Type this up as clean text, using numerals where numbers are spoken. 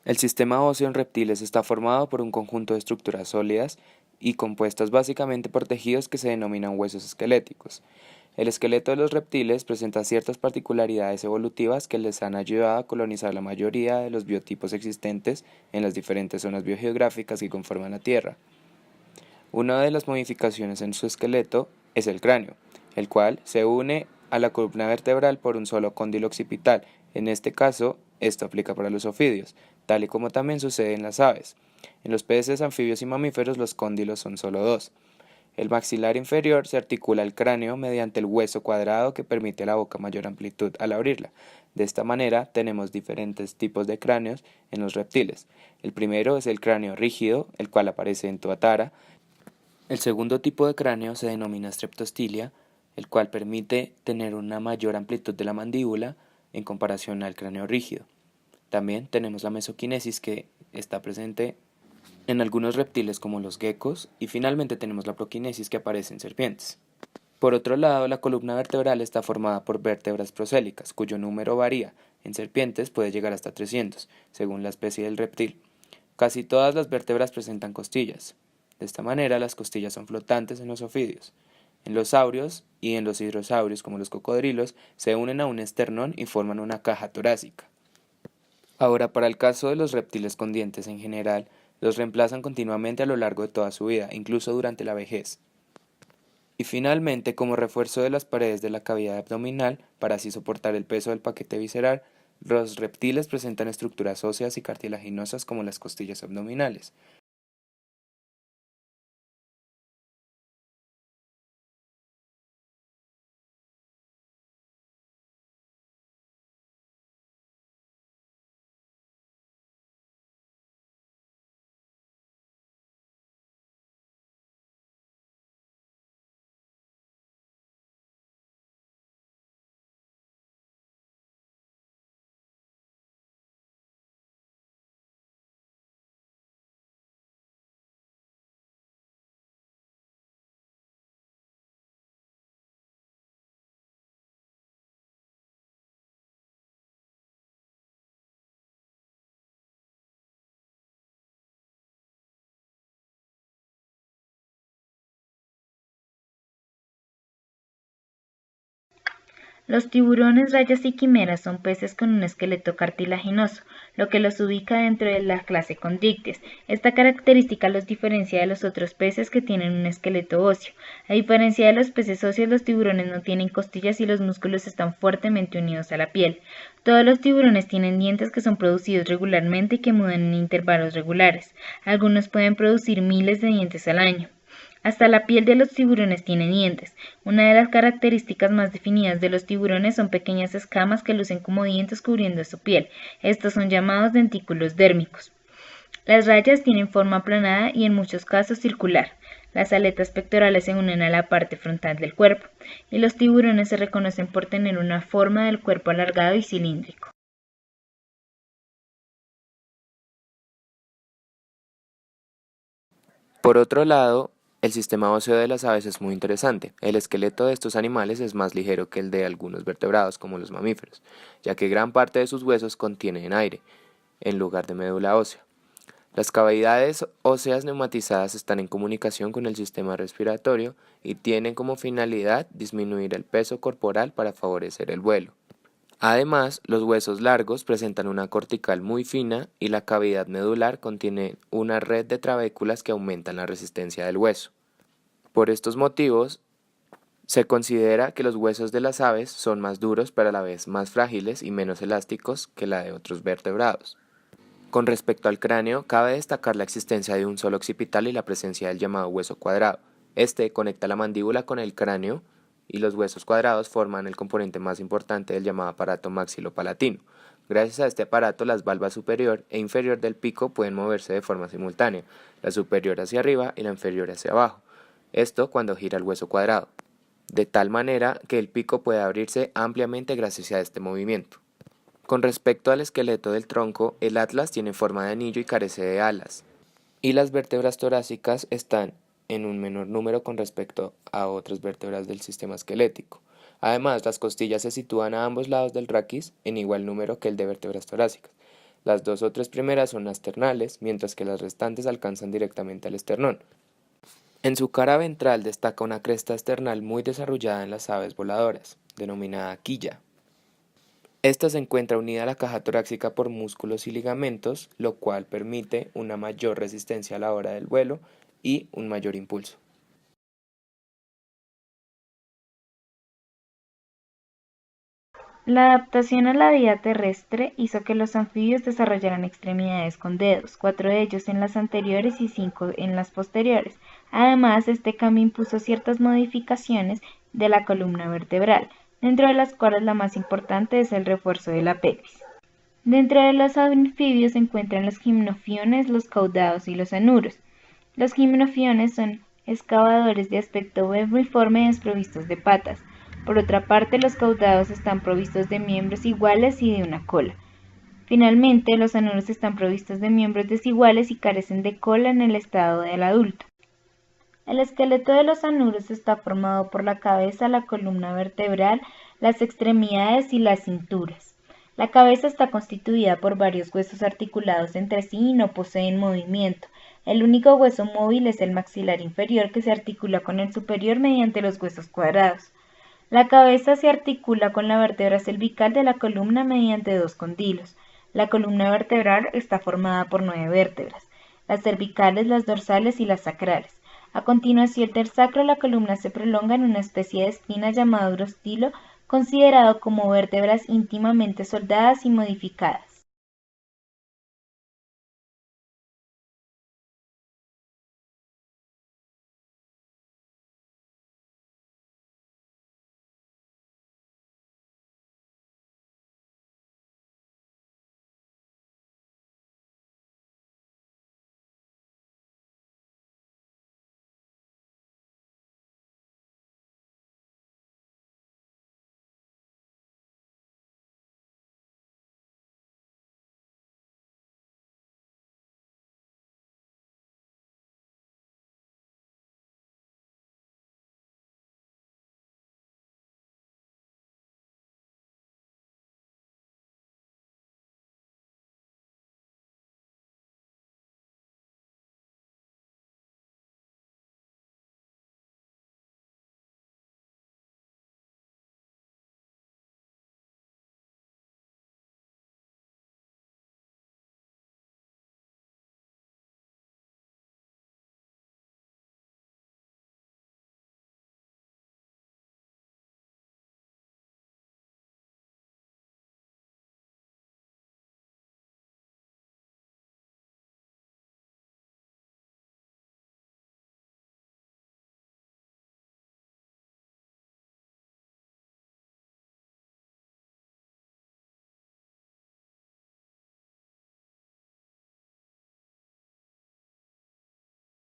El sistema óseo en reptiles está formado por un conjunto de estructuras sólidas y compuestas básicamente por tejidos que se denominan huesos esqueléticos. El esqueleto de los reptiles presenta ciertas particularidades evolutivas que les han ayudado a colonizar la mayoría de los biotipos existentes en las diferentes zonas biogeográficas que conforman la Tierra. Una de las modificaciones en su esqueleto es el cráneo, el cual se une a la columna vertebral por un solo cóndilo occipital. En este caso, esto aplica para los ofidios, tal y como también sucede en las aves. En los peces, anfibios y mamíferos los cóndilos son solo dos. El maxilar inferior se articula al cráneo mediante el hueso cuadrado que permite a la boca mayor amplitud al abrirla. De esta manera tenemos diferentes tipos de cráneos en los reptiles. El primero es el cráneo rígido, el cual aparece en Tuatara. El segundo tipo de cráneo se denomina streptostilia, el cual permite tener una mayor amplitud de la mandíbula en comparación al cráneo rígido. También tenemos la mesoquinesis, que está presente en algunos reptiles como los gecos, y finalmente tenemos la proquinesis, que aparece en serpientes. Por otro lado, la columna vertebral está formada por vértebras prosélicas, cuyo número varía. En serpientes puede llegar hasta 300, según la especie del reptil. Casi todas las vértebras presentan costillas. De esta manera, las costillas son flotantes en los ofidios. En los saurios y en los hidrosaurios, como los cocodrilos, se unen a un esternón y forman una caja torácica. Ahora, para el caso de los reptiles con dientes en general, los reemplazan continuamente a lo largo de toda su vida, incluso durante la vejez. Y finalmente, como refuerzo de las paredes de la cavidad abdominal, para así soportar el peso del paquete visceral, los reptiles presentan estructuras óseas y cartilaginosas como las costillas abdominales. Los tiburones, rayas y quimeras son peces con un esqueleto cartilaginoso, lo que los ubica dentro de la clase Chondrichthyes. Esta característica los diferencia de los otros peces que tienen un esqueleto óseo. A diferencia de los peces óseos, los tiburones no tienen costillas y los músculos están fuertemente unidos a la piel. Todos los tiburones tienen dientes que son producidos regularmente y que mudan en intervalos regulares. Algunos pueden producir miles de dientes al año. Hasta la piel de los tiburones tiene dientes. Una de las características más definidas de los tiburones son pequeñas escamas que lucen como dientes cubriendo su piel. Estos son llamados dentículos dérmicos. Las rayas tienen forma aplanada y en muchos casos circular. Las aletas pectorales se unen a la parte frontal del cuerpo, y los tiburones se reconocen por tener una forma del cuerpo alargado y cilíndrico. Por otro lado, el sistema óseo de las aves es muy interesante. El esqueleto de estos animales es más ligero que el de algunos vertebrados, como los mamíferos, ya que gran parte de sus huesos contienen aire, en lugar de médula ósea. Las cavidades óseas neumatizadas están en comunicación con el sistema respiratorio y tienen como finalidad disminuir el peso corporal para favorecer el vuelo. Además, los huesos largos presentan una cortical muy fina y la cavidad medular contiene una red de trabéculas que aumentan la resistencia del hueso. Por estos motivos, se considera que los huesos de las aves son más duros pero a la vez más frágiles y menos elásticos que la de otros vertebrados. Con respecto al cráneo, cabe destacar la existencia de un solo occipital y la presencia del llamado hueso cuadrado. Este conecta la mandíbula con el cráneo y los huesos cuadrados forman el componente más importante del llamado aparato maxilopalatino. Gracias a este aparato, las valvas superior e inferior del pico pueden moverse de forma simultánea, la superior hacia arriba y la inferior hacia abajo. Esto cuando gira el hueso cuadrado, de tal manera que el pico puede abrirse ampliamente gracias a este movimiento. Con respecto al esqueleto del tronco, el atlas tiene forma de anillo y carece de alas, y las vértebras torácicas están en un menor número con respecto a otras vértebras del sistema esquelético. Además, las costillas se sitúan a ambos lados del raquis en igual número que el de vértebras torácicas. Las 2 o 3 primeras son asternales, mientras que las restantes alcanzan directamente al esternón. En su cara ventral destaca una cresta esternal muy desarrollada en las aves voladoras, denominada quilla. Esta se encuentra unida a la caja torácica por músculos y ligamentos, lo cual permite una mayor resistencia a la hora del vuelo y un mayor impulso. La adaptación a la vida terrestre hizo que los anfibios desarrollaran extremidades con dedos, 4 de ellos en las anteriores y 5 en las posteriores. Además, este cambio impuso ciertas modificaciones de la columna vertebral, dentro de las cuales la más importante es el refuerzo de la pelvis. Dentro de los anfibios se encuentran los gimnofiones, los caudados y los anuros. Los gimnofiones son excavadores de aspecto vermiforme desprovistos de patas. Por otra parte, los caudados están provistos de miembros iguales y de una cola. Finalmente, los anuros están provistos de miembros desiguales y carecen de cola en el estado del adulto. El esqueleto de los anuros está formado por la cabeza, la columna vertebral, las extremidades y las cinturas. La cabeza está constituida por varios huesos articulados entre sí y no poseen movimiento. El único hueso móvil es el maxilar inferior, que se articula con el superior mediante los huesos cuadrados. La cabeza se articula con la vértebra cervical de la columna mediante 2 condilos. La columna vertebral está formada por 9 vértebras, las cervicales, las dorsales y las sacrales. A continuación del sacro, la columna se prolonga en una especie de espina llamada urostilo, considerado como vértebras íntimamente soldadas y modificadas.